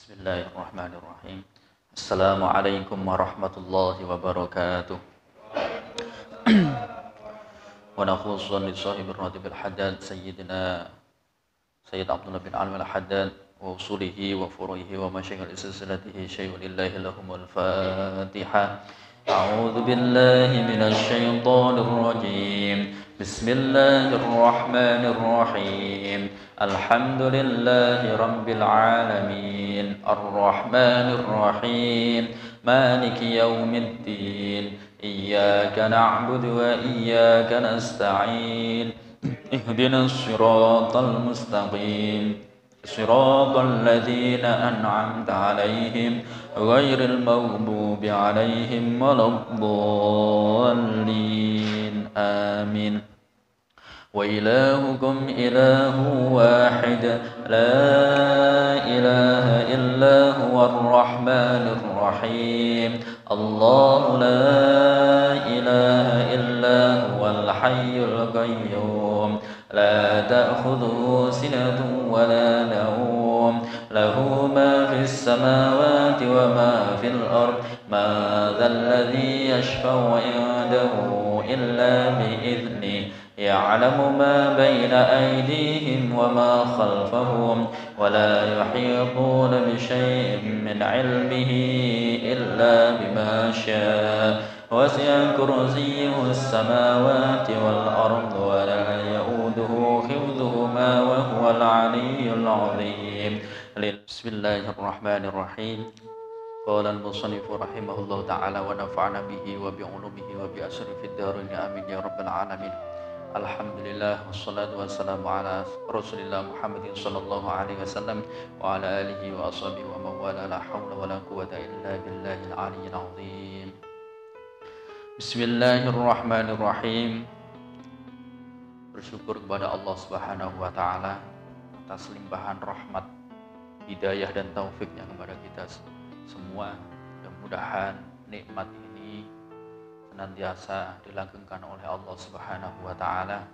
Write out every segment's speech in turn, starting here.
Bismillahirrahmanirrahim. Assalamualaikum warahmatullahi wabarakatuh. Wa nakhussan li sahibir ratib al-haddad Sayyidina Sayyid Abdullah bin Alwi al-Haddad wa usulihi wa furu'ihi wa masyayikh al-silsilatihi syai'un lillahi lahumul Fatiha. A'udzu billahi minasy syaithanir rajim. Bismillahirrahmanirrahim. Alhamdulillahi rabbil alamin. Arrahmanir rahim. Maliki yaumiddin. Iyyaka na'budu wa iyyaka nasta'in. Ihdinas siratal mustaqim. Siratal ladzina an'amta 'alaihim ghairil maghdubi 'alaihim waladdallin. Amin. Wa ilahukum ilahu wahid la ilaha illa huwar rahmanir rahim. Allahu la ilaha illa huwal hayyul qayyum la ta'khudhuhu sinatun wa la nawm lahu ma fis samawati wa ma fil ard ma dhal ladzi yashfa'u 'indahu illa bi idhnihi ya'lamu ma bayna aydihim wa ma khalfahum wa la yuhituna bi shay'in min 'ilmihi illa bima syaa wasi'a kursiyyuhu as-samawati wal ardi wa la ya'uduhu hifdhuhuma wa huwal 'aliyyul 'azim. Bismillahirrahmanirrahim. Qala al-musannif rahimahullahu ta'ala wa nafa'ana bihi wa bi 'ulumihi wa bi asri fid dharain amin ya rabbal alamin. Alhamdulillah wassalatu wassalamu ala Rasulillah Muhammadin sallallahu alaihi wasallam wa ala alihi wa ashabihi wa mawala la hawla wa la quwwata illa billahil aliyyil azim. Bismillahirrahmanirrahim. Bersyukur kepada Allah Subhanahu wa taala atas limpahan rahmat, hidayah dan taufiknya kepada kita semua. Mudah-mudahan nikmat ini senantiasa dilanggengkan oleh Allah Subhanahu wa taala.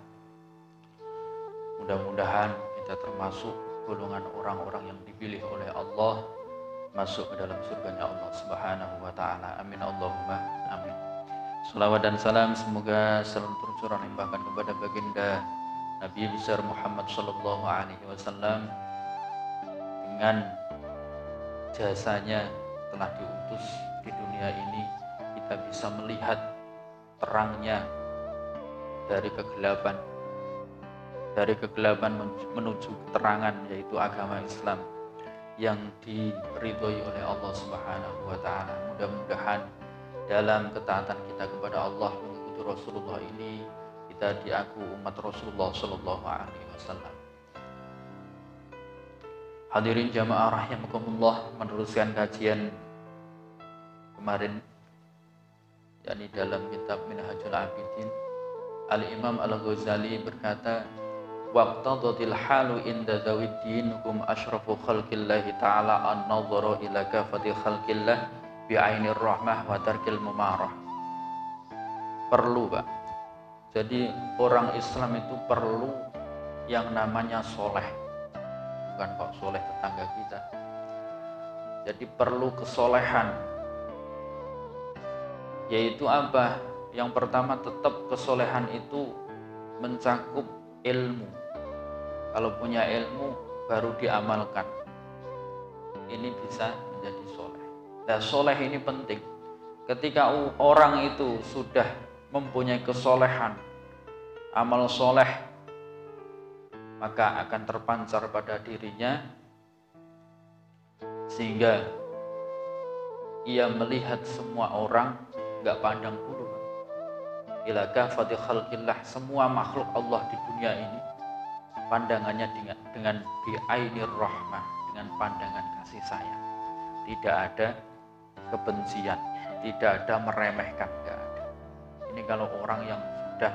Mudah-mudahan kita termasuk golongan orang-orang yang dipilih oleh Allah masuk ke dalam surganya Allah Subhanahu wa taala. Amin Allahumma amin. Salawat dan salam semoga selalu tercurah limpahkan kepada baginda Nabi besar Muhammad sallallahu alaihi wasallam. Dengan jasanya telah diutus di dunia ini, kita bisa melihat terangnya dari kegelapan menuju keterangan, yaitu agama Islam yang diridhoi oleh Allah Subhanahu wa taala. Mudah-mudahan dalam ketaatan kita kepada Allah mengikuti Rasulullah ini, kita diaku umat Rasulullah sallallahu alaihi wasallam. Hadirin jamaah rahimakumullah, meneruskan kajian kemarin yakni dalam kitab Minhajul Abidin, Al-Imam Al-Ghazali berkata, waqtadatil halu inda zawiddin hum asyrafu khalqillahi ta'ala an-nadhara ila kafati khalqillah bi'ainir rahmah wa tarkil mumarah. Perlu, Pak. Jadi orang Islam itu perlu yang namanya soleh. Bukan kok soleh tetangga kita. Jadi perlu kesolehan. Yaitu apa? Yang pertama, tetap kesolehan itu mencakup ilmu. Kalau punya ilmu baru diamalkan, ini bisa menjadi soleh. Nah, soleh ini penting. Ketika orang itu sudah mempunyai kesolehan, amal soleh, maka akan terpancar pada dirinya, sehingga ia melihat semua orang, nggak pandang bulu. Ila kafati khalqillah, semua makhluk Allah di dunia ini pandangannya dengan bi'ainir rahmah, dengan pandangan kasih sayang. Tidak ada kebencian, tidak ada meremehkan, enggak ada. Ini kalau orang yang sudah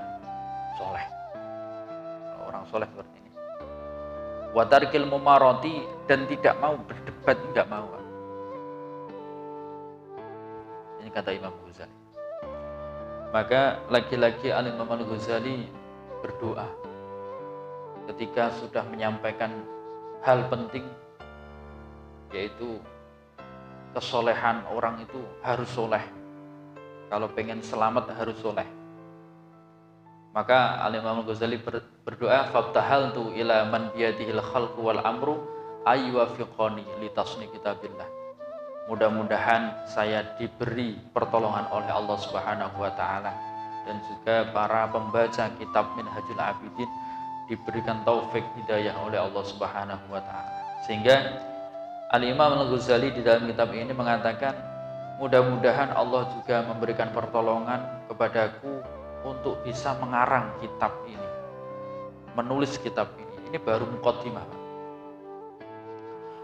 soleh. Kalau orang soleh seperti ini. Wa tarkil mumarati, dan tidak mau berdebat, enggak mau. Ini kata Imam Ghazali. Maka lagi-lagi Al-Imam Al-Ghazali berdoa ketika sudah menyampaikan hal penting, yaitu kesolehan orang itu harus soleh. Kalau pengen selamat harus soleh. Maka Al-Imam Al-Ghazali berdoa, fabtahaltu ila man biyadihil khalqu wal amru ayyuwafiqani li tasni kitabillah. Mudah-mudahan saya diberi pertolongan oleh Allah Subhanahu wa taala, dan juga para pembaca kitab Minhajul Abidin diberikan taufik hidayah oleh Allah Subhanahu wa taala. Sehingga Al-Imam Al-Ghazali di dalam kitab ini mengatakan, mudah-mudahan Allah juga memberikan pertolongan kepadaku untuk bisa mengarang kitab ini, menulis kitab ini. Ini baru muqaddimah, Pak.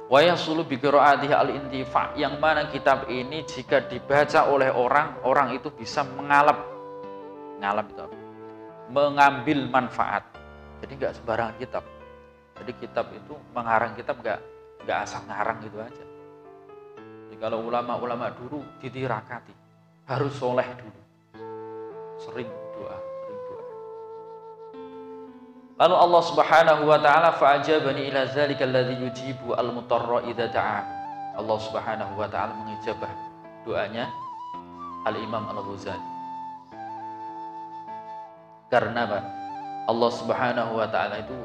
Wa yasulu bi qiraatihi al-intifa', yang mana kitab ini jika dibaca oleh orang itu bisa ngalap itu apa? Mengambil manfaat. Jadi nggak sembarangan kitab. Jadi kitab itu mengarang kitab nggak asal ngarang gitu aja. Jadi kalau ulama-ulama dulu ditirakati harus soleh dulu, sering doa. Lalu Allah Subhanahu wa taala fa'ajabani ila zalika alladzi yujibu al-mutarra idza da'a. Allah Subhanahu wa taala mengijabah doanya Al-Imam Al-Ghazali. Karena apa? Allah Subhanahu wa taala itu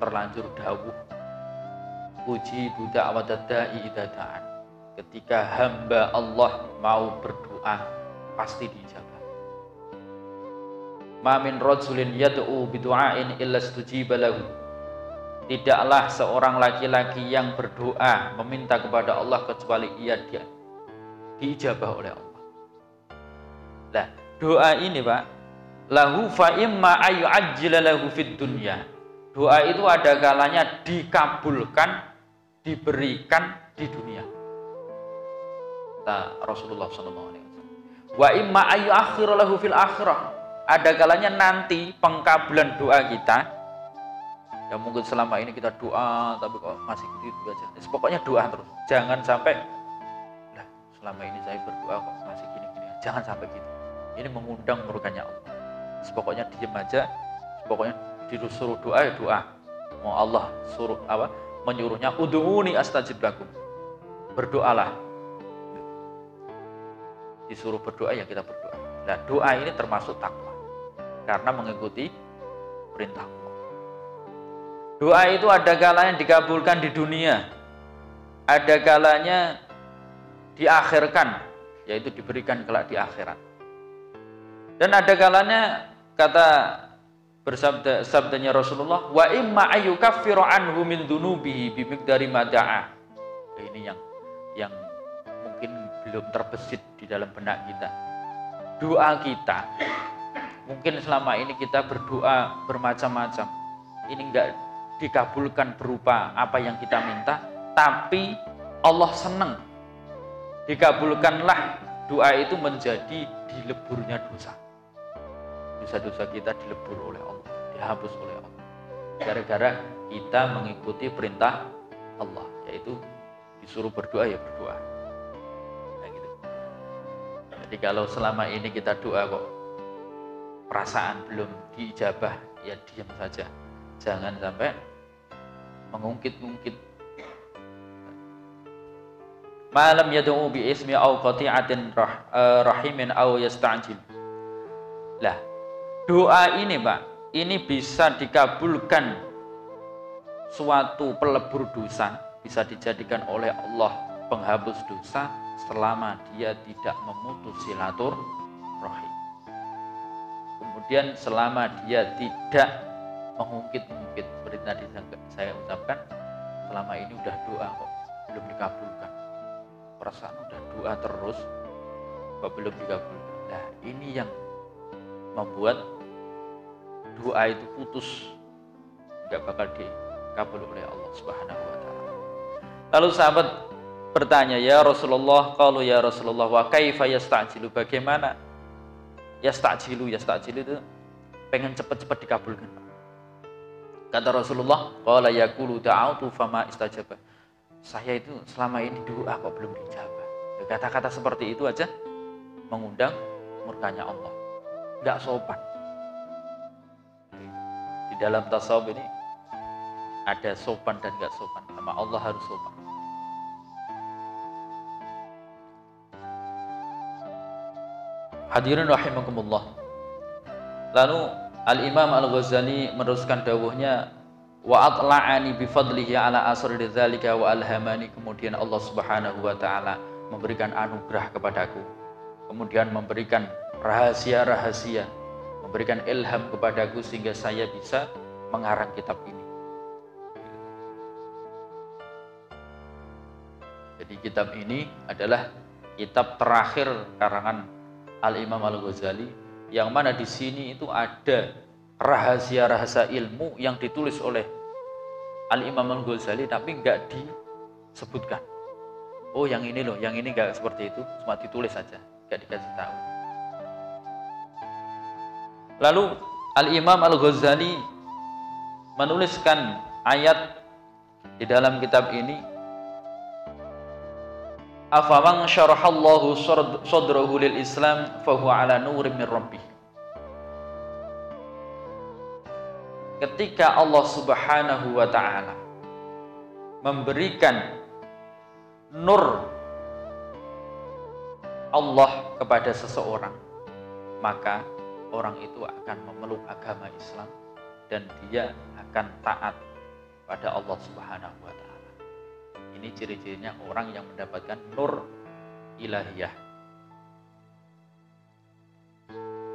terlanjur dawuh, ujibu da'watad da'i idza da'a. Ketika hamba Allah mau berdoa pasti dijawab. Ma min rajulin yad'u bidu'ain illa istujiba lahu. Tidaklah seorang laki-laki yang berdoa meminta kepada Allah kecuali ia diijabah oleh Allah. Nah, doa ini, Pak, lahu fa imma ayyajjila lahu fid dunya. Doa itu ada kalanya dikabulkan, diberikan di dunia. Kata Rasulullah sallallahu alaihi wasallam. Wa imma ayyuakhkhira lahu fil akhirah. Ada kalanya nanti pengkabulan doa kita, ya mungkin selama ini kita doa tapi kok masih gitu aja. Pokoknya doa terus. Jangan sampai, lah selama ini saya berdoa kok masih gini-gini. Jangan sampai gitu. Ini mengundang murkanya Allah. Pokoknya diem aja. Pokoknya disuruh doa ya doa. Mau Allah suruh apa? Menyuruhnya ud'uuni astajib lakum. Berdoalah. Disuruh berdoa ya kita berdoa. Nah, doa ini termasuk takwa. Karena mengikuti perintah Allah. Doa itu ada kalanya dikabulkan di dunia, ada kalanya diakhirkan, yaitu diberikan kelak di akhirat. Dan ada kalanya kata sabdanya Rasulullah, wa imma ayyukaffiru anhu min dzunubihi bimiqdari ma da'a. Ini yang mungkin belum terbesit di dalam benak kita. Doa kita mungkin selama ini kita berdoa bermacam-macam, ini enggak dikabulkan berupa apa yang kita minta, tapi Allah senang dikabulkanlah doa itu menjadi dileburnya dosa. Dosa-dosa kita dilebur oleh Allah, dihapus oleh Allah, gara-gara kita mengikuti perintah Allah, yaitu disuruh berdoa ya berdoa. Nah, gitu. Jadi kalau selama ini kita doa kok perasaan belum diijabah, ya diam saja. Jangan sampai mengungkit-ungkit. Malam yad'u bi ismi aw qati'atin rahimin aw yasta'jil. Lah, doa ini, Pak, ini bisa dikabulkan suatu pelebur dosa, bisa dijadikan oleh Allah penghapus dosa selama dia tidak memutus silaturahim. Kemudian selama dia tidak mengungkit-ungkit, seperti tadi saya ucapkan, selama ini udah doa kok belum dikabulkan, perasaan udah doa terus kok belum dikabulkan. Nah, ini yang membuat doa itu putus, nggak bakal dikabul oleh Allah Subhanahu wa taala. Lalu sahabat bertanya, "Ya Rasulullah, qalu ya Rasulullah, wa kaifa yasta'jilu?" Bagaimana yasta'jilu itu pengen cepat-cepat dikabulkan. Kata Rasulullah, qala yaqulu da'autu fama istajaba. Saya itu selama ini doa kok belum dijabah. Kata-kata seperti itu aja mengundang murkanya Allah. Enggak sopan. Di dalam tasawuf ini ada sopan dan enggak sopan. Sama Allah harus sopan. Hadirin rahimakumullah. Lalu Al-Imam Al-Ghazali meneruskan dawuhnya, wa atla'ani bifadlihi ala asri dzalika wa alhamani. Kemudian Allah Subhanahu wa taala memberikan anugerah kepadaku, kemudian memberikan rahasia-rahasia, memberikan ilham kepadaku sehingga saya bisa mengarang kitab ini. Jadi kitab ini adalah kitab terakhir karangan Al-Imam Al-Ghazali, yang mana di sini itu ada rahasia-rahasia ilmu yang ditulis oleh Al-Imam Al-Ghazali tapi nggak disebutkan. Oh, yang ini loh, yang ini nggak seperti itu, cuma ditulis saja, nggak dikasih tahu. Lalu Al-Imam Al-Ghazali menuliskan ayat di dalam kitab ini, afaman syarahallahu sadrahu lil Islam fahuwa ala nurim min rabbih. Ketika Allah Subhanahu wa taala memberikan nur Allah kepada seseorang, maka orang itu akan memeluk agama Islam dan dia akan taat pada Allah Subhanahu wa taala. Ini ciri-cirinya orang yang mendapatkan nur ilahiyah.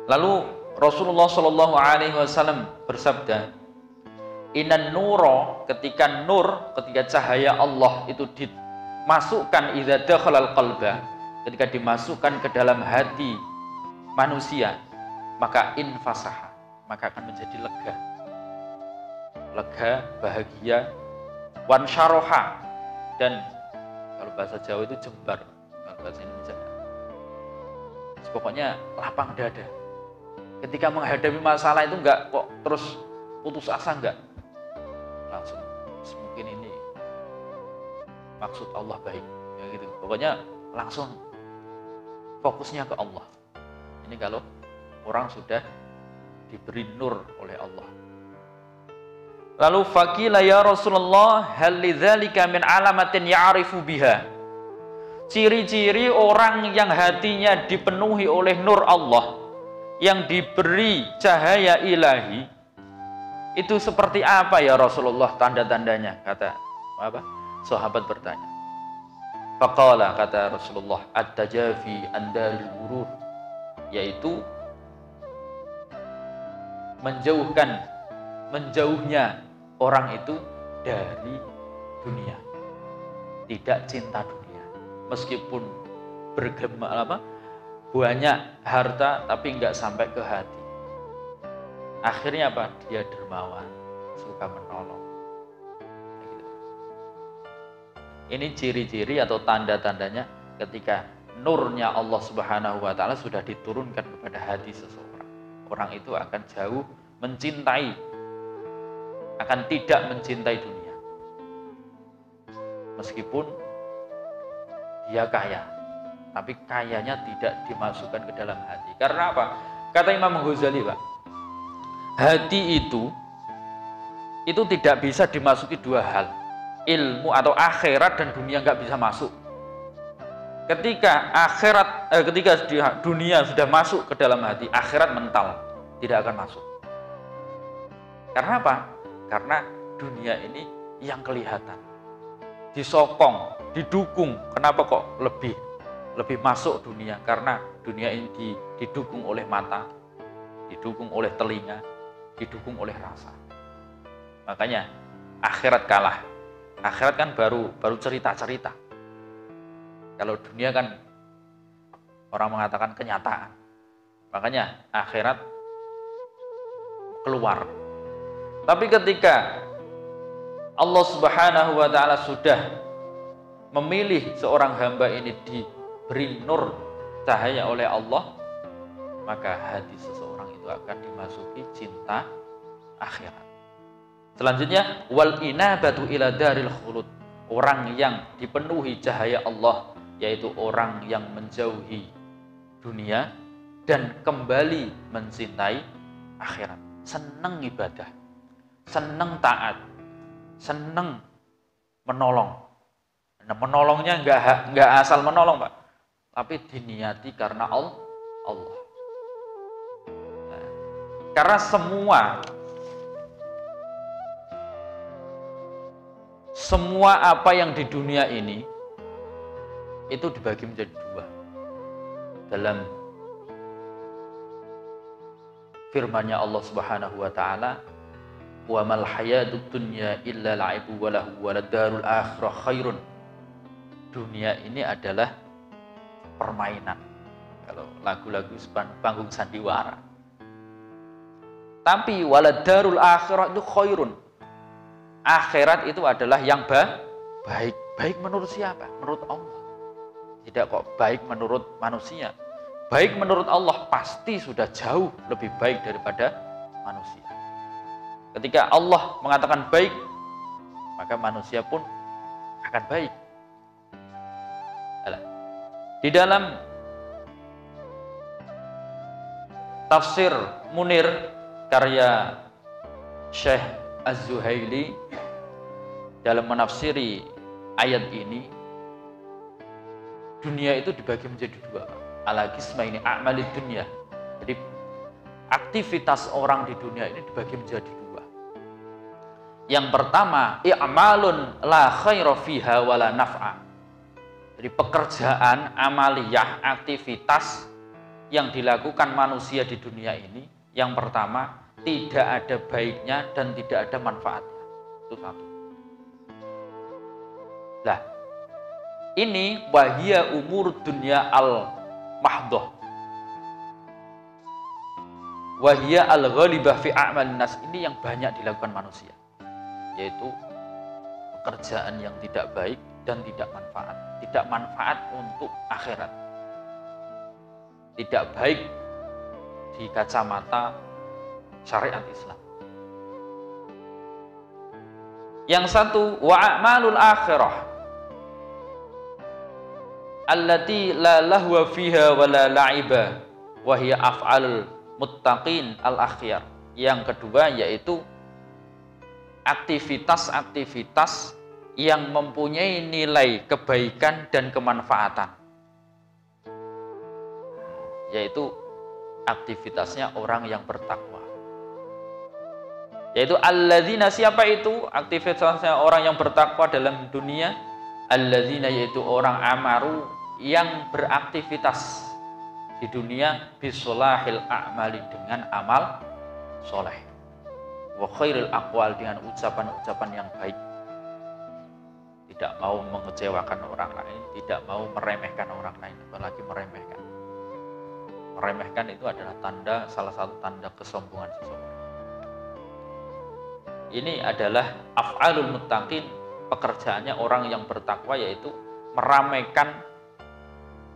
Lalu Rasulullah Shallallahu Alaihi Wasallam bersabda, "Inan nuro," ketika nur, ketika cahaya Allah itu dimasukkan idza dakhalal qalba, ketika dimasukkan ke dalam hati manusia, maka infasaha, maka akan menjadi lega, bahagia, wansharoha, dan kalau bahasa Jawa itu jembar, kalau bahasa Indonesia pokoknya lapang dada. Ketika menghadapi masalah itu enggak kok terus putus asa, enggak, langsung mungkin ini maksud Allah baik, ya gitu. Pokoknya langsung fokusnya ke Allah. Ini kalau orang sudah diberi nur oleh Allah. Lalu faqila ya Rasulullah, hal lidzalika min alamatin ya'rifu biha. Ciri-ciri orang yang hatinya dipenuhi oleh nur Allah, yang diberi cahaya ilahi, itu seperti apa ya Rasulullah tanda-tandanya? Kata apa? Sahabat bertanya. Faqala, kata Rasulullah, at-tajafi andaril wurud, yaitu menjauhnya orang itu dari dunia, tidak cinta dunia, meskipun banyak harta tapi enggak sampai ke hati. Akhirnya apa? Dia dermawan, suka menolong. Ini ciri-ciri atau tanda-tandanya ketika nurnya Allah Subhanahu wa taala sudah diturunkan kepada hati seseorang. Orang itu akan jauh mencintai, akan tidak mencintai dunia. Meskipun dia kaya, tapi kayanya tidak dimasukkan ke dalam hati. Karena apa? Kata Imam Ghazali, Pak, hati itu tidak bisa dimasuki dua hal, ilmu atau akhirat, dan dunia nggak bisa masuk. Ketika dunia sudah masuk ke dalam hati, akhirat mental, tidak akan masuk. Karena apa? Karena dunia ini yang kelihatan, disokong, didukung. Kenapa kok lebih masuk dunia? Karena dunia ini didukung oleh mata, didukung oleh telinga, didukung oleh rasa. Makanya akhirat kalah. Akhirat kan baru cerita-cerita. Kalau dunia kan orang mengatakan kenyataan. Makanya akhirat keluar. Tapi ketika Allah Subhanahu wa taala sudah memilih seorang hamba ini diberi nur cahaya oleh Allah, maka hati seseorang itu akan dimasuki cinta akhirat. Selanjutnya wal inabatu ila daril khulud. Orang yang dipenuhi cahaya Allah, yaitu orang yang menjauhi dunia dan kembali mencintai akhirat. Senang ibadah, senang taat, senang menolong. Nah, menolongnya enggak asal menolong, Pak, tapi diniati karena Allah. Nah, karena semua apa yang di dunia ini itu dibagi menjadi dua. Dalam firman-Nya Allah Subhanahu wa taala, "Wa mal hayatud dunya illa la'ibu wa lahu wa ladarul akhirah khairun." Dunia ini adalah permainan. Kalau lagu-lagu panggung sandiwara. Tapi waladarul akhirah itu khairun. Akhirat itu adalah yang baik. Baik menurut siapa? Menurut Allah. Tidak kok baik menurut manusia. Baik menurut Allah pasti sudah jauh lebih baik daripada manusia. Ketika Allah mengatakan baik, maka manusia pun akan baik. Di dalam tafsir Munir karya Syekh Az-Zuhaili dalam menafsiri ayat ini, dunia itu dibagi menjadi dua. Al-qisma ini a'malid dunya. Jadi aktivitas orang di dunia ini dibagi menjadi dua. Yang pertama, i'malun la khaira fiha wala naf'a. Jadi pekerjaan, amaliyah, aktivitas yang dilakukan manusia di dunia ini, yang pertama, tidak ada baiknya dan tidak ada manfaatnya. Itu satu. Nah, ini wahia umur dunia al-mahdoh. Wahia al-ghalibah fi a'malin nas. Ini yang banyak dilakukan manusia. Yaitu pekerjaan yang tidak baik dan tidak manfaat. Tidak manfaat untuk akhirat. Tidak baik di kacamata syariat Islam. Yang satu, wa a'malul akhirah allati la lahwa fiha wa la la'iba wa hiya af'alul muttaqin al-akhyar. Yang kedua yaitu aktivitas-aktivitas yang mempunyai nilai kebaikan dan kemanfaatan, yaitu aktivitasnya orang yang bertakwa. Yaitu alladzina, siapa itu aktivitasnya orang yang bertakwa dalam dunia? Alladzina, yaitu orang amaru yang beraktivitas di dunia bisolahil a'mali, dengan amal soleh, wa khairil aqwal, dengan ucapan-ucapan yang baik. Tidak mau mengecewakan orang lain, tidak mau meremehkan orang lain, apalagi meremehkan. Meremehkan itu adalah salah satu tanda kesombongan seseorang. Ini adalah af'alul muttaqin, pekerjaannya orang yang bertakwa, yaitu meramaikan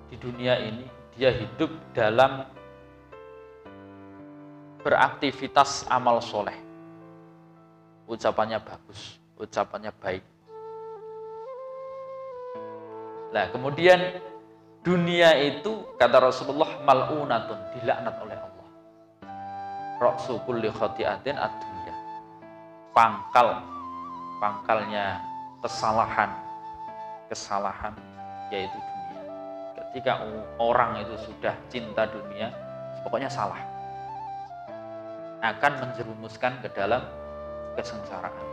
di dunia ini. Dia hidup dalam beraktivitas amal soleh. Ucapannya bagus, ucapannya baik. Nah, kemudian dunia itu, kata Rasulullah, mal'unatun, dilaknat oleh Allah. Ra'su kulli khati'atin ad-dunya. Pangkalnya kesalahan yaitu dunia. Ketika orang itu sudah cinta dunia, pokoknya salah, akan menjerumuskan ke dalam kesengsaraan.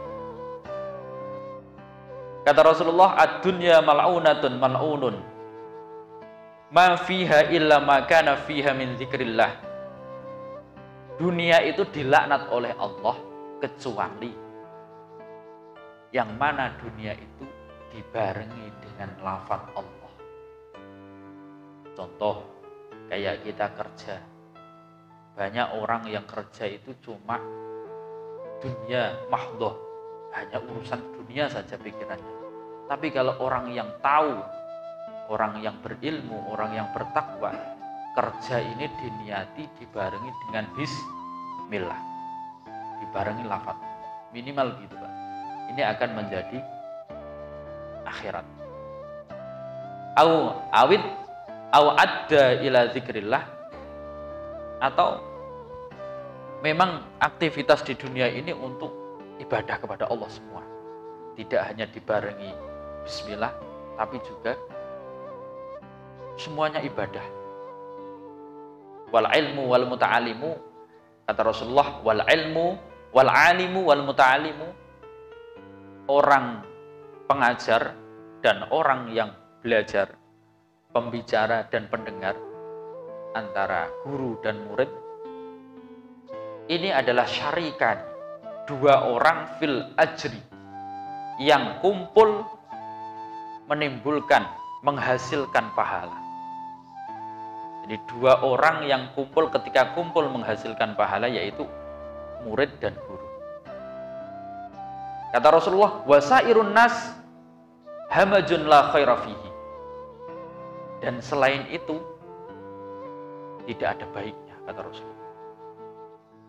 Kata Rasulullah, ad-dunya mal'unatun mal'unun ma fiha illa ma kana fiha min dzikrillah. Dunia itu dilaknat oleh Allah kecuali yang mana dunia itu dibarengi dengan lafaz Allah. Contoh kayak kita kerja. Banyak orang yang kerja itu cuma dunia mahdhah, hanya urusan dunia saja pikirannya. Tapi kalau orang yang tahu, orang yang berilmu, orang yang bertakwa, kerja ini diniati dibarengi dengan bismillah, dibarengi lafaz minimal gitu Pak. Ini akan menjadi akhirat. Au adda ila zikrillah, atau memang aktivitas di dunia ini untuk ibadah kepada Allah semua. Tidak hanya dibarengi bismillah, tapi juga semuanya ibadah. Wal ilmu wal muta'alimu, kata Rasulullah, wal ilmu wal alimu wal muta'alimu, orang pengajar dan orang yang belajar, pembicara dan pendengar, antara guru dan murid, ini adalah syarikan, dua orang fil ajri, yang kumpul menimbulkan, menghasilkan pahala. Jadi dua orang yang kumpul, ketika kumpul menghasilkan pahala, yaitu murid dan guru. Kata Rasulullah, wasairun nas hamajun la khaira fihi. Dan selain itu tidak ada baiknya, kata Rasulullah.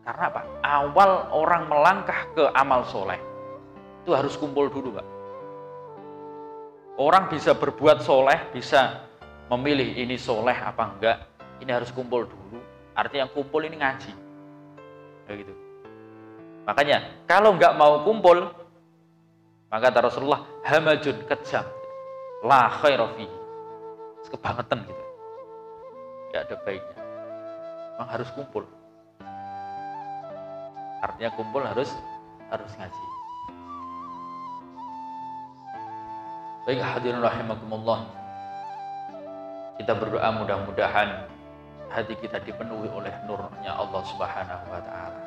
Karena apa? Awal orang melangkah ke amal soleh itu harus kumpul dulu Pak. Orang bisa berbuat soleh, bisa memilih ini soleh apa enggak, ini harus kumpul dulu. Artinya yang kumpul ini ngaji, kayak gitu. Makanya kalau enggak mau kumpul, maka kata Rasulullah, hamajun, kejam, la khaira fihi, kebangetan gitu, enggak ada baiknya. Memang harus kumpul. Artinya kumpul harus ngaji. Baik hadirin rahimakumullah, kita berdoa mudah-mudahan hati kita dipenuhi oleh nurnya Allah Subhanahu wa ta'ala.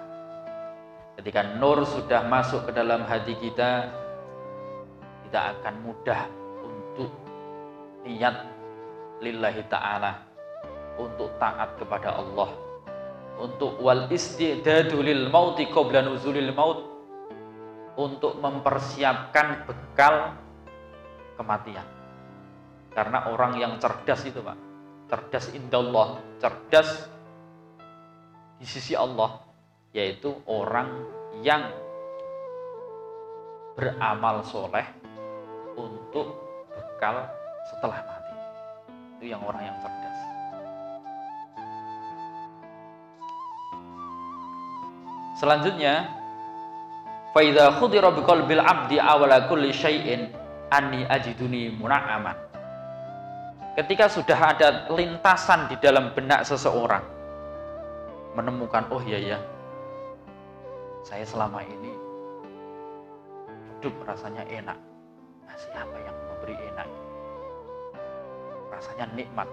Ketika nur sudah masuk ke dalam hati kita, kita akan mudah untuk niat lillahi ta'ala, untuk taat kepada Allah, untuk wal istidadu lil mauti qabla nuzulil maut, untuk mempersiapkan bekal kematian. Karena orang yang cerdas itu Pak, cerdas indallah, cerdas di sisi Allah, yaitu orang yang beramal soleh untuk bekal setelah mati. Itu yang orang yang cerdas. Selanjutnya, fa idza khudira biqalbil abdi awala kulli syai'in anni ajiduni muna'aman. Ketika sudah ada lintasan di dalam benak seseorang, menemukan, oh iya ya, saya selama ini hidup rasanya enak. Nah, siapa yang memberi enak? Rasanya nikmat.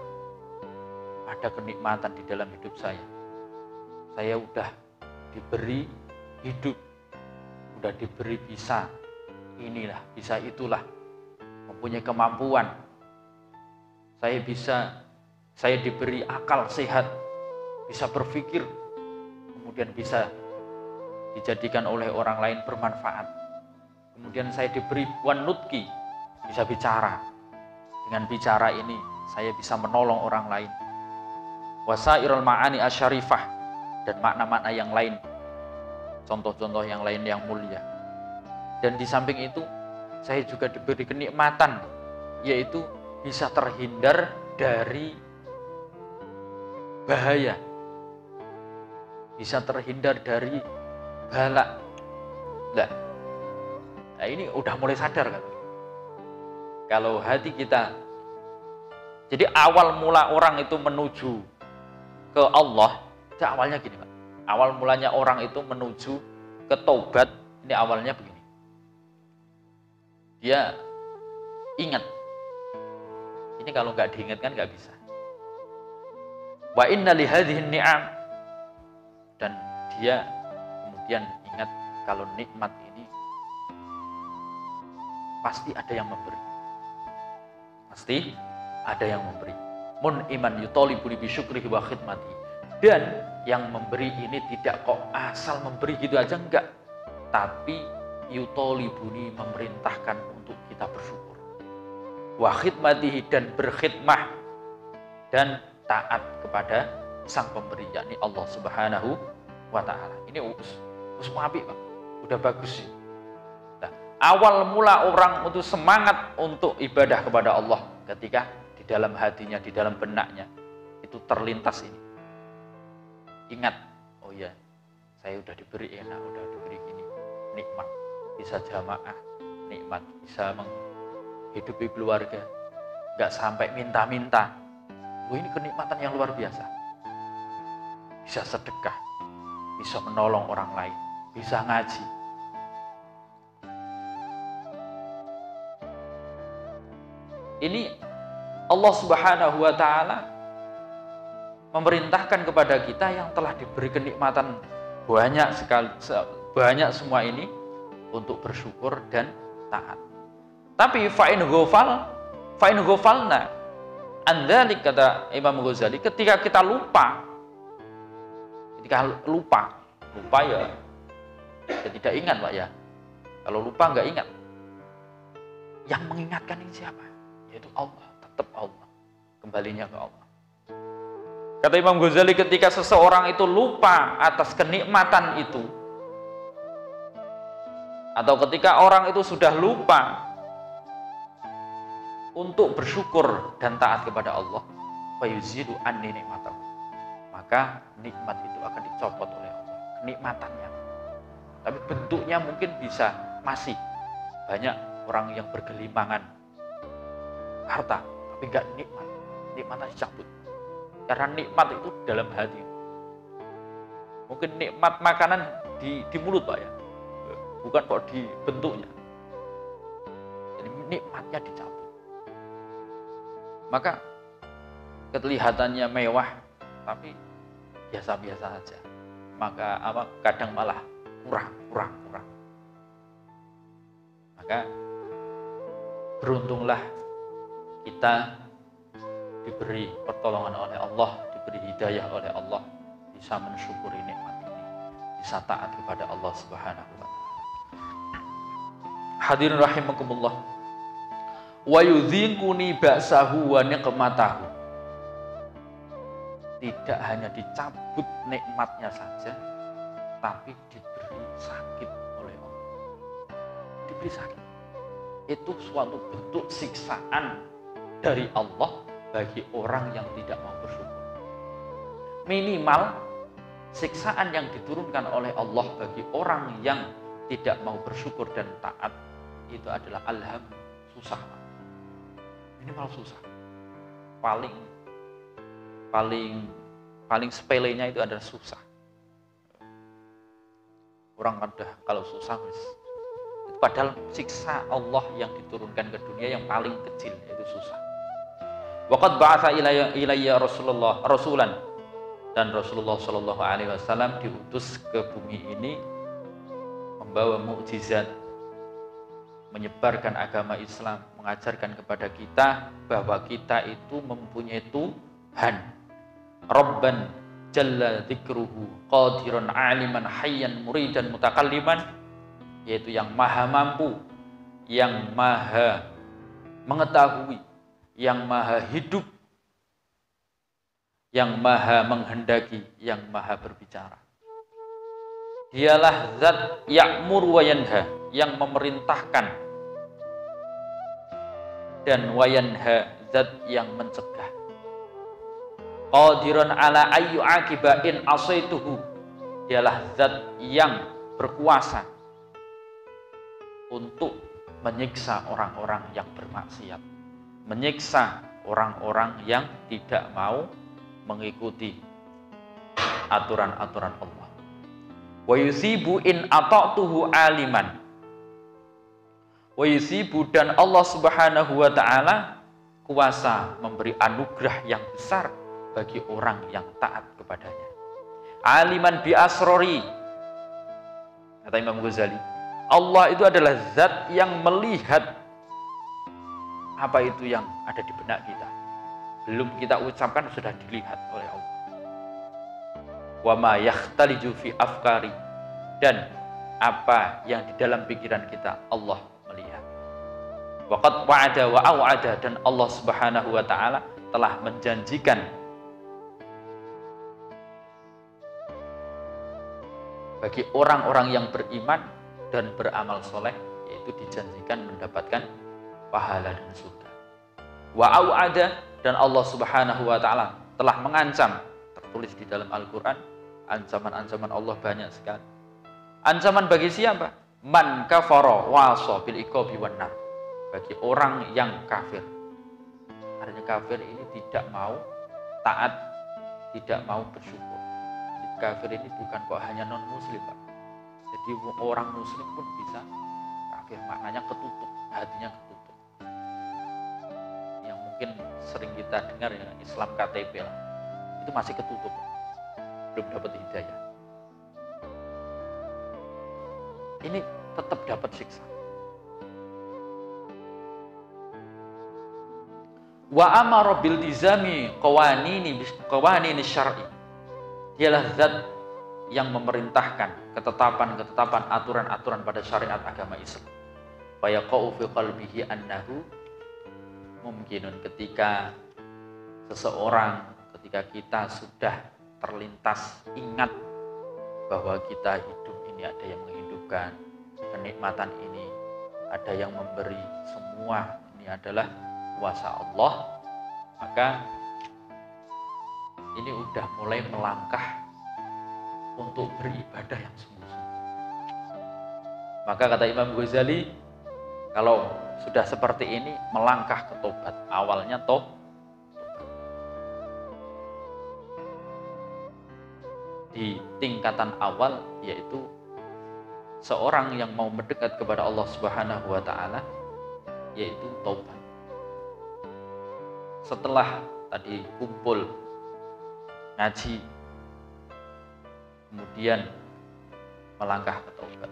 Ada kenikmatan di dalam hidup saya. Saya udah diberi hidup, udah diberi bisa inilah, bisa itulah, mempunyai kemampuan. Saya diberi akal sehat, bisa berpikir, kemudian bisa dijadikan oleh orang lain bermanfaat. Kemudian saya diberi wanutki, bisa bicara. Dengan bicara ini saya bisa menolong orang lain. Wasairul ma'ani asyarifah, dan makna-makna yang lain, contoh-contoh yang lain yang mulia. Dan di samping itu saya juga diberi kenikmatan, yaitu bisa terhindar dari bahaya, bisa terhindar dari bala. Nah ini udah mulai sadar kan? Kalau hati kita, jadi awal mula orang itu menuju ke Allah, itu awalnya gini Pak. Awal mulanya orang itu menuju ke taubat, ini awalnya begini. Dia ingat. Ini kalau nggak diingatkan nggak bisa. Wa inna li hadhihi ni'am, dan dia kemudian ingat kalau nikmat ini pasti ada yang memberi. Pasti ada yang memberi. mun'iman yutalibuni bi syukrihi wa khidmati. Dan yang memberi ini tidak kok asal memberi gitu aja, enggak, tapi yutalibuni, memerintahkan untuk kita bersyukur, wa khidmatihi, dan berkhidmah dan taat kepada sang pemberi, yakni Allah Subhanahu wa ta'ala. Ini apik, Pak. Udah bagus sih. Nah, awal mula orang itu semangat untuk ibadah kepada Allah ketika di dalam hatinya, di dalam benaknya itu terlintas ini. Ingat, oh ya, saya udah diberi enak, udah diberi gini, nikmat, bisa jamaah, nikmat, bisa menghidupi keluarga, nggak sampai minta-minta. Oh, ini kenikmatan yang luar biasa. Bisa sedekah, bisa menolong orang lain, bisa ngaji. Ini Allah Subhanahu wa ta'ala memerintahkan kepada kita yang telah diberi kenikmatan banyak sekali, banyak semua ini, untuk bersyukur dan taat. Tapi fa'in ghafalna an dzalik, kata Imam Ghazali, ketika kita lupa ya tidak ingat, Pak ya. Kalau lupa nggak ingat, yang mengingatkan ini siapa? Yaitu Allah, tetap Allah, kembalinya ke Allah. Kata Imam Ghazali, ketika seseorang itu lupa atas kenikmatan itu, atau ketika orang itu sudah lupa untuk bersyukur dan taat kepada Allah, fayuzidu anni nikmatahu, maka nikmat itu akan dicopot oleh Allah, kenikmatannya. Tapi bentuknya mungkin bisa masih banyak orang yang bergelimangan harta, tapi enggak nikmat, nikmatnya dicabut. Karena nikmat itu dalam hati. Mungkin nikmat makanan di mulut, Pak ya, bukan kok di bentuknya. Jadi nikmatnya dicabut. Maka kelihatannya mewah, tapi biasa-biasa saja. Maka kadang malah kurang. Maka beruntunglah kita diberi pertolongan oleh Allah, diberi hidayah oleh Allah, bisa mensyukuri nikmat ini, bisa taat kepada Allah Subhanahu wa ta'ala. Hadirin rahimakumullah. Wa yudhiquni ba'sahu wa niqmatahu. Tidak hanya dicabut nikmatnya saja, tapi diberi sakit oleh Allah. Diberi sakit. Itu suatu bentuk siksaan dari Allah bagi orang yang tidak mau bersyukur. Minimal siksaan yang diturunkan oleh Allah bagi orang yang tidak mau bersyukur dan taat itu adalah susah. Minimal susah. Paling sepelenya itu adalah susah. Orang kalau susah, padahal siksa Allah yang diturunkan ke dunia yang paling kecil itu susah. Waqad ba'atha ilayya rasulan, dan Rasulullah Shallallahu alaihi wasallam diutus ke bumi ini membawa mukjizat, menyebarkan agama Islam, mengajarkan kepada kita bahwa kita itu mempunyai Tuhan, Rabban jalla dzikruhu, qadiran aliman hayyan muridan mutakalliman, yaitu yang maha mampu, yang maha mengetahui, yang maha hidup, yang maha menghendaki, yang maha berbicara. Dialah zat ya'mur wa yanha, yang memerintahkan, dan wa yanha, zat yang mencegah. Qadiran ala ayyu akiba in asaituhu, dialah zat yang berkuasa untuk menyiksa orang-orang yang bermaksiat, menyiksa orang-orang yang tidak mau mengikuti aturan-aturan Allah. Wa yusibu in ata'tuhu aliman. Wa yusibu, dan Allah Subhanahu wa ta'ala kuasa memberi anugerah yang besar bagi orang yang taat kepadanya. Aliman bi asrori, kata Imam Ghazali, Allah itu adalah zat yang melihat apa itu yang ada di benak kita. belum kita ucapkan sudah dilihat oleh Allah. Wa ma yakhtaliju fi afkari, dan apa yang di dalam pikiran kita Allah melihat. Waqad wa'ada wa au'ada, dan Allah Subhanahu wa taala telah menjanjikan bagi orang-orang yang beriman dan beramal soleh, yaitu dijanjikan mendapatkan pahala dan surga. Wa au'ada, dan Allah Subhanahu wa taala telah mengancam, tertulis di dalam Al-Qur'an, ancaman-ancaman Allah banyak sekali. Ancaman bagi siapa? Man kafara wa asa bil iqabi wan nar. Bagi orang yang kafir. Artinya kafir ini tidak mau taat, tidak mau bersyukur. Kafir ini bukan kok hanya non muslim, Pak. Jadi orang muslim pun bisa kafir, maknanya ketutup, hatinya ketutup. Yang mungkin sering kita dengar ya, Islam KTP lah, itu masih ketutup, belum dapat hidayah. Ini tetap dapat siksa. Wa amara bil tizami qawanini syar'i. Dialah zat yang memerintahkan ketetapan-ketetapan, aturan-aturan pada syariat agama Islam. Fa yaqau fi qalbihi annahu mungkinun, ketika seseorang, ketika kita sudah terlintas ingat bahwa kita hidup ini ada yang menghidupkan, kenikmatan ini ada yang memberi, semua ini adalah kuasa Allah, maka ini udah mulai melangkah untuk beribadah yang sungguh-sungguh. Maka kata Imam Ghazali, kalau sudah seperti ini melangkah ke tobat, awalnya tobat. Di tingkatan awal, yaitu seorang yang mau mendekat kepada Allah Subhanahu wa taala, yaitu taubat. Setelah tadi kumpul ngaji, kemudian melangkah ke taubat.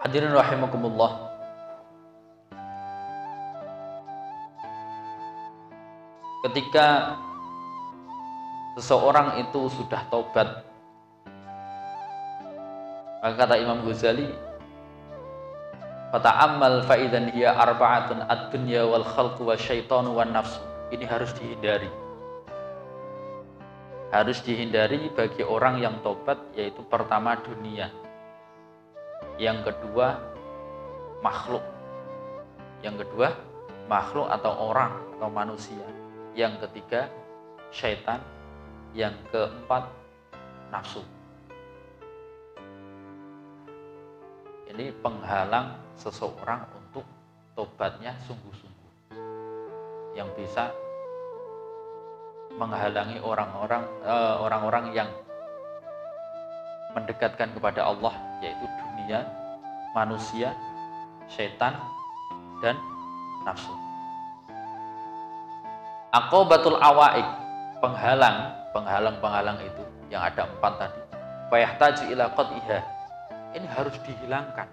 Hadirin rahimakumullah. Ketika seseorang itu sudah taubat, maka kata Imam Ghazali, fata'ammal fa'idan hiya arba'atun ad-dunya wal khalqu wa syaitanu wan nafsu. Ini harus dihindari. Harus dihindari bagi orang yang taubat, yaitu pertama dunia, yang kedua makhluk, yang kedua makhluk atau orang atau manusia, yang ketiga syaitan, yang keempat nafsu. Ini penghalang seseorang untuk tobatnya sungguh-sungguh, yang bisa menghalangi orang-orang yang mendekatkan kepada Allah, yaitu dunia, manusia, syaitan, dan nafsu. Aqobatul awaik, penghalang itu yang ada 4 tadi. Fayahtaju ila qat'iha, ini harus dihilangkan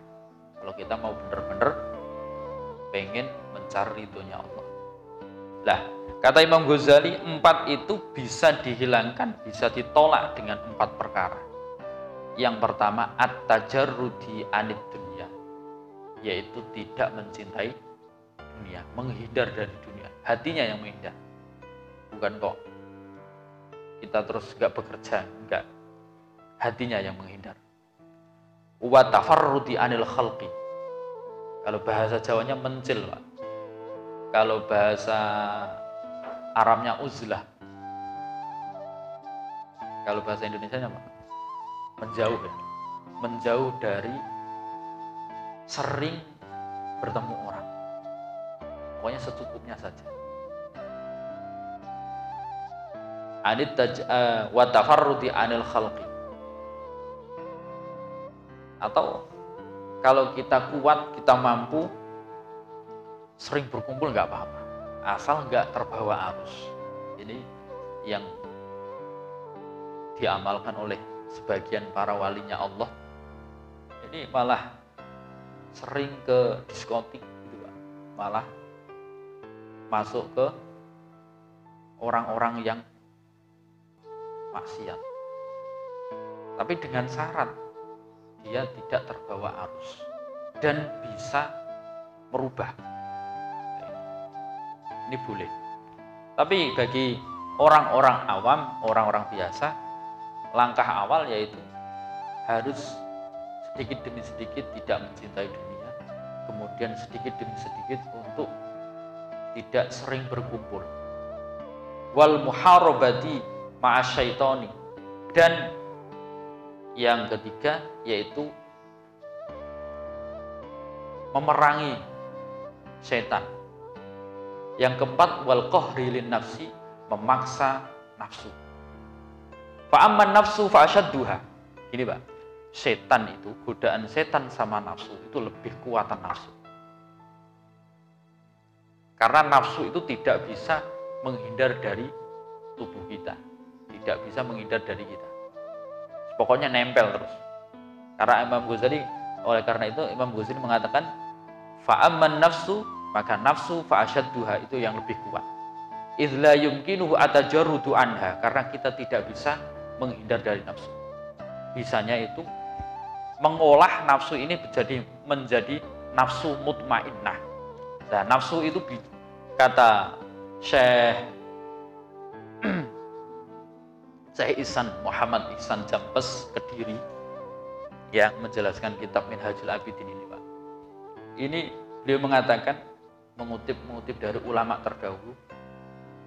kalau kita mau benar-benar pengen mencari ridhonya Allah. Lah, kata Imam Ghazali, 4 itu bisa dihilangkan, bisa ditolak dengan 4 perkara. Yang pertama, at-tajarrudi anid dunya, yaitu tidak mencintai dunia, menghindar dari dunia, hatinya yang menghindar. Bukan kok kita terus gak bekerja, enggak, hatinya yang menghindar. Wa tafarrudi anil khalqi, kalau bahasa Jawanya mencil, Pak. Kalau bahasa Arabnya uzlah, kalau bahasa Indonesianya apa? Menjauh, ya. Menjauh dari sering bertemu orang, pokoknya secukupnya saja. Wa tafarrudi anil khalqi, atau kalau kita kuat, kita mampu, sering berkumpul nggak apa-apa, asal nggak terbawa arus. Ini yang diamalkan oleh sebagian para walinya Allah, ini malah sering ke diskotik gitu Pak. Malah masuk ke orang-orang yang maksiat. Tapi dengan syarat dia tidak terbawa arus dan bisa merubah. Ini boleh. Tapi bagi orang-orang awam, orang-orang biasa, langkah awal yaitu harus sedikit demi sedikit tidak mencintai dunia, kemudian sedikit demi sedikit untuk tidak sering berkumpul. Wal muharabati ma'asyaitoni, dan yang ketiga yaitu memerangi setan. Yang keempat, wal qahri lin nafsi, memaksa nafsu. Fa amman nafsu fa asyadduha. Gini Pak, setan itu, godaan setan sama nafsu itu lebih kuatan nafsu. Karena nafsu itu tidak bisa menghindar dari tubuh kita, tidak bisa menghindar dari kita. Pokoknya nempel terus. Karena oleh karena itu Imam Ghazali mengatakan fa amman nafsu, maka nafsu fa asyadduha, itu yang lebih kuat. Idz la yumkinuhu atajarrudu anha, karena kita tidak bisa menghindar dari nafsu. Bisanya itu mengolah nafsu ini menjadi nafsu mutmainnah. Nah, nafsu itu kata Syekh Muhammad Ihsan Jampes Kediri yang menjelaskan kitab Minhajul Abidin ini Pak. Ini beliau mengatakan, mengutip dari ulama terdahulu,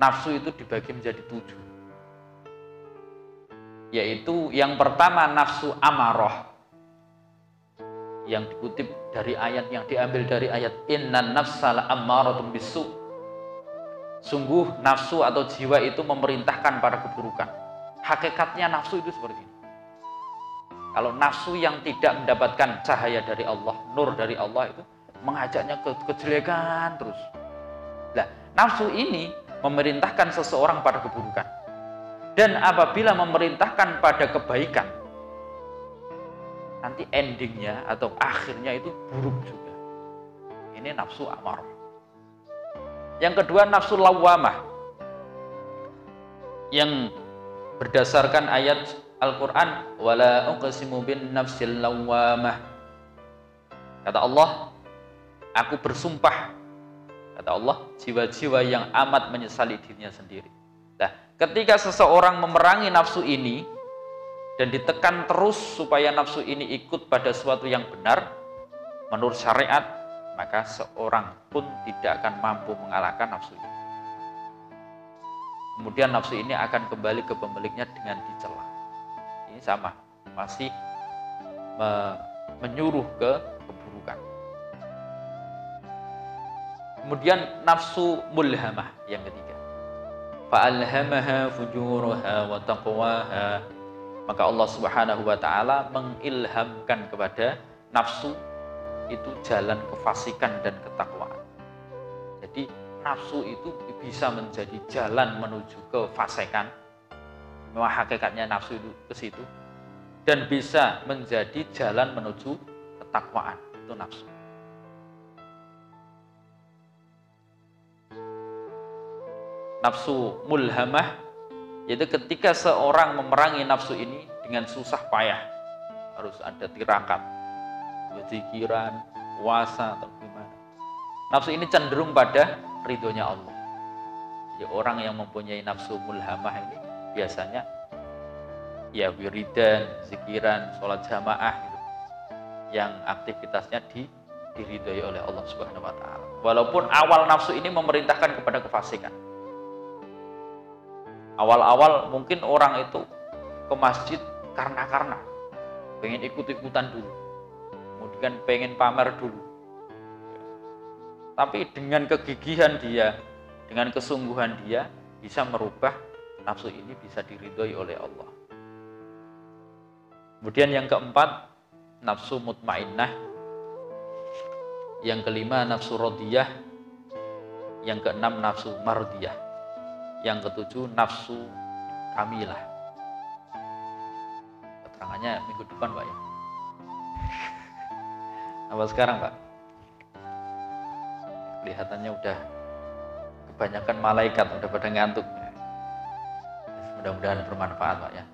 nafsu itu dibagi menjadi 7. Yaitu yang pertama nafsu amarah, yang dikutip dari ayat, yang diambil dari ayat innan nafsa la'ammaratun bisu. Sungguh nafsu atau jiwa itu memerintahkan pada keburukan. Hakikatnya nafsu itu seperti ini. Kalau nafsu yang tidak mendapatkan cahaya dari Allah, nur dari Allah, itu mengajaknya ke kejelekan terus. Nah, nafsu ini memerintahkan seseorang pada keburukan. Dan apabila memerintahkan pada kebaikan, nanti endingnya atau akhirnya itu buruk juga. Ini nafsu amarah. Yang kedua nafsu lawamah, yang berdasarkan ayat Al-Quran, wala uqsimu bin nafsil lawamah. Kata Allah, aku bersumpah, kata Allah, jiwa-jiwa yang amat menyesali dirinya sendiri. Nah, ketika seseorang memerangi nafsu ini dan ditekan terus supaya nafsu ini ikut pada sesuatu yang benar menurut syariat, maka seorang pun tidak akan mampu mengalahkan nafsu ini. Kemudian nafsu ini akan kembali ke pemiliknya dengan dicela. Ini sama, masih menyuruh ke keburukan. Kemudian nafsu mulhamah yang ketiga, fa'alhamaha fujuraha wa taqwaha, maka Allah Subhanahu wa taala mengilhamkan kepada nafsu itu jalan kefasikan dan ketakwaan. Jadi nafsu itu bisa menjadi jalan menuju kefasikan, memang hakikatnya nafsu itu ke situ, dan bisa menjadi jalan menuju ketakwaan, itu nafsu. Nafsu mulhamah, yaitu ketika seorang memerangi nafsu ini dengan susah payah, harus ada tirakat, zikiran, puasa, atau gimana. Nafsu ini cenderung pada ridhonya Allah. Jadi orang yang mempunyai nafsu mulhamah ini biasanya ya wiridan, zikiran, sholat jamaah gitu, yang aktivitasnya diridhoi oleh Allah Subhanahu wa taala. Walaupun awal nafsu ini memerintahkan kepada kefasikan. Awal-awal mungkin orang itu ke masjid karena pengen ikut-ikutan dulu, kemudian pengen pamer dulu. Tapi dengan kegigihan dia, dengan kesungguhan dia, bisa merubah nafsu ini, bisa diridhoi oleh Allah. Kemudian yang keempat, nafsu mutmainnah. Yang kelima, nafsu radiyah. Yang keenam, nafsu mardiyah. Yang ketujuh, nafsu kamilah. biasanya minggu depan Pak ya. Apa sekarang Pak? Kelihatannya udah kebanyakan malaikat, udah pada ngantuk. Mudah-mudahan bermanfaat Pak ya.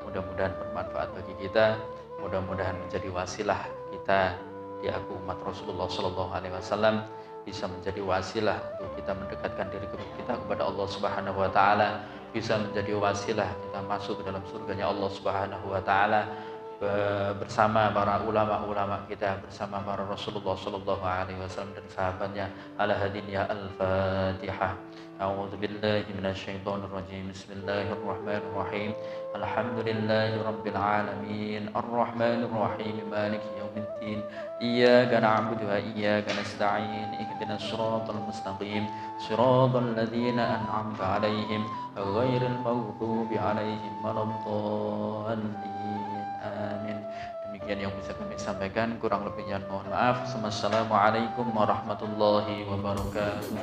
Mudah-mudahan bermanfaat bagi kita. Mudah-mudahan menjadi wasilah kita di aku umat Rasulullah Sallallahu Alaihi Wasallam, bisa menjadi wasilah untuk kita mendekatkan diri kita kepada Allah Subhanahu Wa Taala, bisa menjadi wasilah kita masuk ke dalam surganya Allah Subhanahu Wa Taala bersama para ulama-ulama kita, bersama para Rasulullah Sallallahu Alaihi Wasallam dan sahabatnya. Ala hadin ya al-Fatihah. A'udzu billahi minasyaitonir rajim. Bismillahirrahmanirrahim. Alhamdulillahi rabbil alamin. Arrahmanir rahim. Maliki yaumiddin. Iyyaka na'budu wa iyyaka nasta'in. Ihdinas siratal mustaqim. Siratal ladzina an'amta 'alaihim ghairil maghdubi 'alaihim waladdallin. Amin. Demikian yang bisa kami sampaikan, kurang lebihnya mohon maaf. Wassalamualaikum warahmatullahi wabarakatuh.